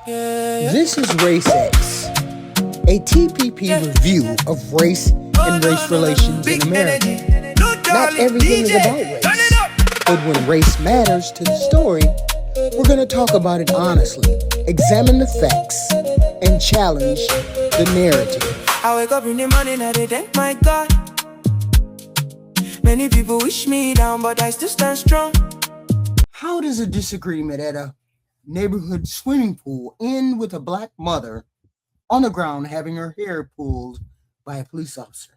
This is RACEX, a TPP review of race and race relations in America. Not everything is about race, but when race matters to the story, we're going to talk about it honestly, examine the facts, and challenge the narrative. I wake up in the morning and I thank my God. Many people wish me down, but I still stand strong. How does a disagreement at a neighborhood swimming pool end with a black mother on the ground having her hair pulled by a police officer?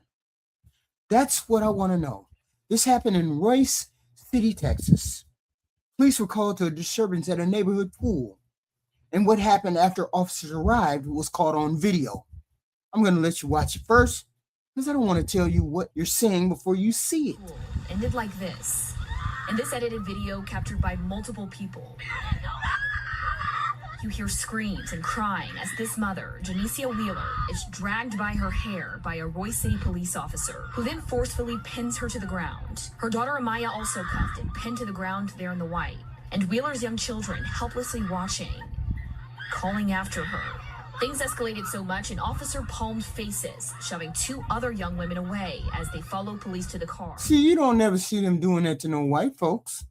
That's what I want to know. This happened in Royce City, Texas. Police were called to a disturbance at a neighborhood pool. And what happened after officers arrived was caught on video. I'm going to let you watch it first because I don't want to tell you what you're seeing before you see it. Ended like this. In this edited video captured by multiple people, you hear screams and crying as this mother, Janicia Wheeler, is dragged by her hair by a Royce City police officer, who then forcefully pins her to the ground. Her daughter Amaya also cuffed and pinned to the ground there in the white, and Wheeler's young children helplessly watching, calling after her. Things escalated so much an officer palmed faces, shoving two other young women away as they followed police to the car. See, you don't never see them doing that to no white folks.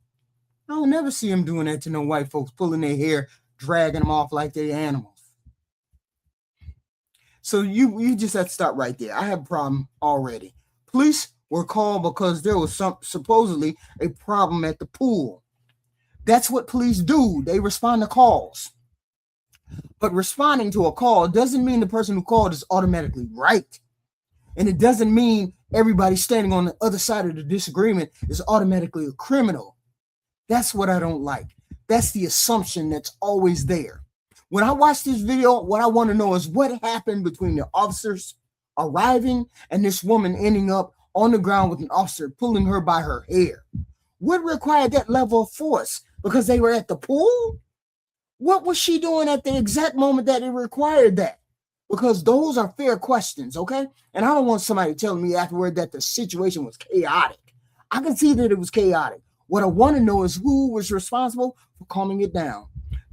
I don't never see them doing that to no white folks, pulling their hair, dragging them off like they're animals. So you just have to stop right there. I have a problem already. Police were called because there was supposedly a problem at the pool. That's what police do. They respond to calls. But responding to a call doesn't mean the person who called is automatically right. And it doesn't mean everybody standing on the other side of the disagreement is automatically a criminal. That's what I don't like. That's the assumption that's always there. When I watch this video, what I want to know is what happened between the officers arriving and this woman ending up on the ground with an officer pulling her by her hair. What required that level of force? Because they were at the pool? What was she doing at the exact moment that it required that? Because those are fair questions, okay? And I don't want somebody telling me afterward that the situation was chaotic. I can see that it was chaotic. What I want to know is who was responsible for calming it down.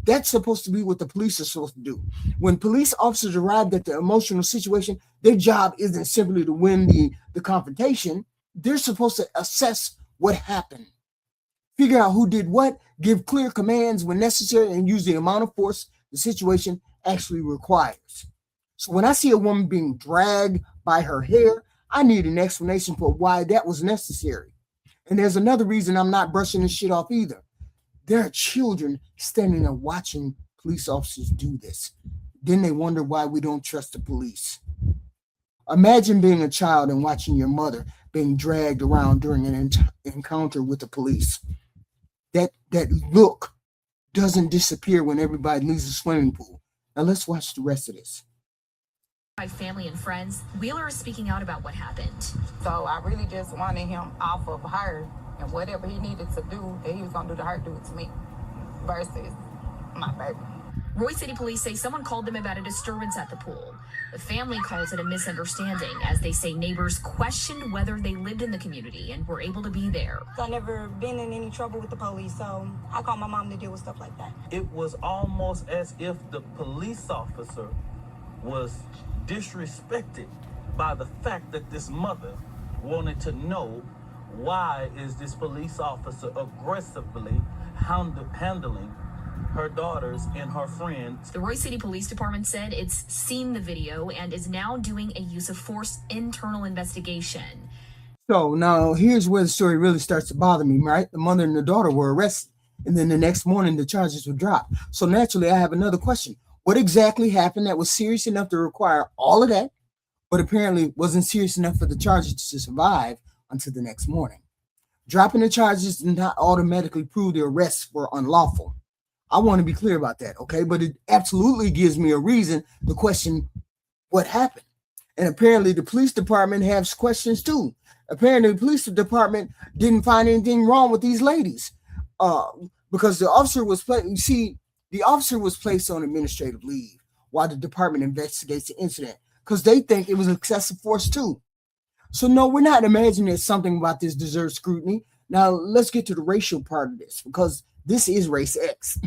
That's supposed to be what the police are supposed to do. When police officers arrived at the emotional situation, their job isn't simply to win the confrontation. They're supposed to assess what happened, figure out who did what, give clear commands when necessary, and use the amount of force the situation actually requires. So when I see a woman being dragged by her hair, I need an explanation for why that was necessary. And there's another reason I'm not brushing this shit off either. There are children standing there watching police officers do this. Then they wonder why we don't trust the police. Imagine being a child and watching your mother being dragged around during an encounter with the police. That look doesn't disappear when everybody leaves the swimming pool. Now let's watch the rest of this. By family and friends, Wheeler is speaking out about what happened. So I really just wanted him off of her, and whatever he needed to do, that he was gonna do to her, do it to me, versus my baby. Royce City police say someone called them about a disturbance at the pool. The family calls it a misunderstanding, as they say neighbors questioned whether they lived in the community and were able to be there. I've never been in any trouble with the police, so I called my mom to deal with stuff like that. It was almost as if the police officer was disrespected by the fact that this mother wanted to know why is this police officer aggressively handling her daughters and her friends. The Royce City Police Department said it's seen the video and is now doing a use of force internal investigation. So now here's where the story really starts to bother me, right? The mother and the daughter were arrested, and then the next morning the charges were dropped. So naturally, I have another question. What exactly happened that was serious enough to require all of that, but apparently wasn't serious enough for the charges to survive until the next morning? Dropping the charges did not automatically prove the arrests were unlawful. I want to be clear about that, okay? But it absolutely gives me a reason to question what happened. And apparently the police department has questions too. Apparently the police department didn't find anything wrong with these ladies because the officer was the officer was placed on administrative leave while the department investigates the incident because they think it was excessive force too. So no, we're not imagining that something about this deserves scrutiny. Now let's get to the racial part of this because this is RACEX.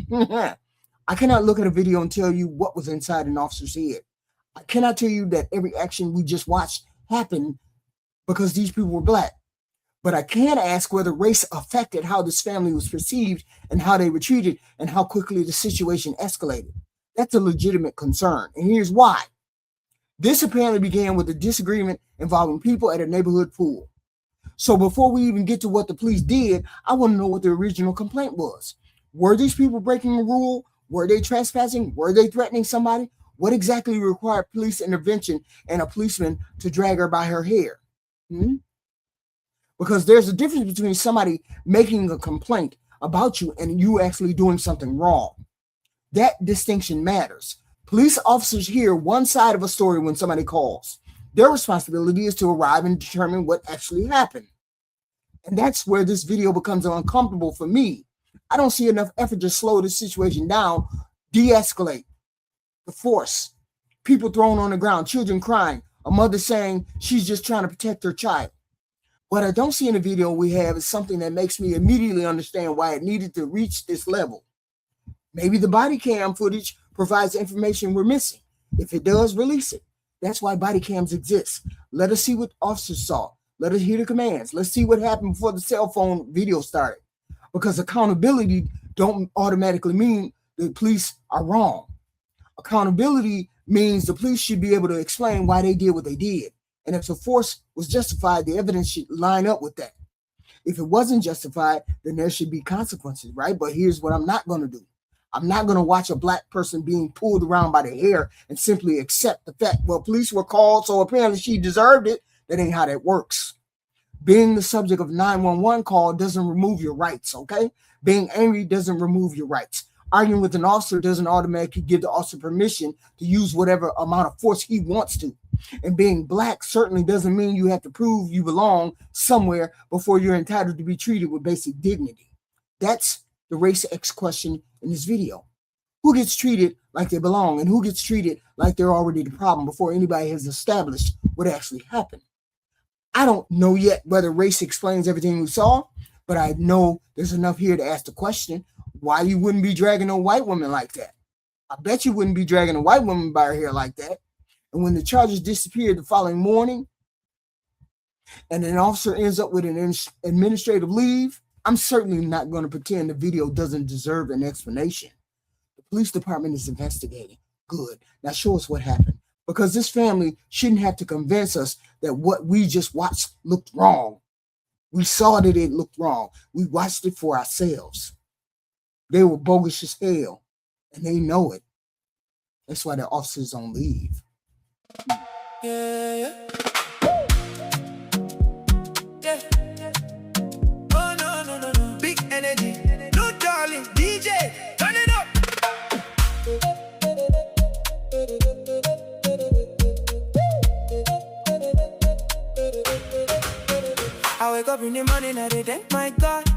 I cannot look at a video and tell you what was inside an officer's head. I cannot tell you that every action we just watched happened because these people were black. But I can ask whether race affected how this family was perceived and how they were treated and how quickly the situation escalated. That's a legitimate concern. And here's why. This apparently began with a disagreement involving people at a neighborhood pool. So before we even get to what the police did, I want to know what the original complaint was. Were these people breaking a rule? Were they trespassing? Were they threatening somebody? What exactly required police intervention and a policeman to drag her by her hair? Because there's a difference between somebody making a complaint about you and you actually doing something wrong. That distinction matters. Police officers hear one side of a story when somebody calls. Their responsibility is to arrive and determine what actually happened. And that's where this video becomes uncomfortable for me. I don't see enough effort to slow the situation down, de-escalate the force. People thrown on the ground, children crying, a mother saying she's just trying to protect her child. What I don't see in the video we have is something that makes me immediately understand why it needed to reach this level. Maybe the body cam footage provides information we're missing. If it does, release it. That's why body cams exist. Let us see what officers saw. Let us hear the commands. Let's see what happened before the cell phone video started. Because accountability don't automatically mean the police are wrong. Accountability means the police should be able to explain why they did what they did. And if the force was justified, the evidence should line up with that. If it wasn't justified, then there should be consequences, right? But here's what I'm not going to do. I'm not going to watch a black person being pulled around by the hair and simply accept the fact, well, police were called, so apparently she deserved it. That ain't how that works. Being the subject of 911 call doesn't remove your rights, okay? Being angry doesn't remove your rights. Arguing with an officer doesn't automatically give the officer permission to use whatever amount of force he wants to. And being black certainly doesn't mean you have to prove you belong somewhere before you're entitled to be treated with basic dignity. That's the RACEX question in this video. Who gets treated like they belong and who gets treated like they're already the problem before anybody has established what actually happened? I don't know yet whether race explains everything we saw, but I know there's enough here to ask the question why you wouldn't be dragging a white woman like that. I bet you wouldn't be dragging a white woman by her hair like that. And when the charges disappeared the following morning and an officer ends up with an administrative leave, I'm certainly not going to pretend the video doesn't deserve an explanation. The police department is investigating. Good. Now show us what happened. Because this family shouldn't have to convince us that what we just watched looked wrong. We saw that it looked wrong. We watched it for ourselves. They were bogus as hell, and they know it. That's why the officer's on leave. Yeah. Oh, no. Big energy. No, darling. DJ, turn it up. I wake up in the morning and I thank my God.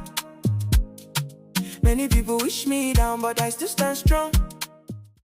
Many people wish me down, but I still stand strong.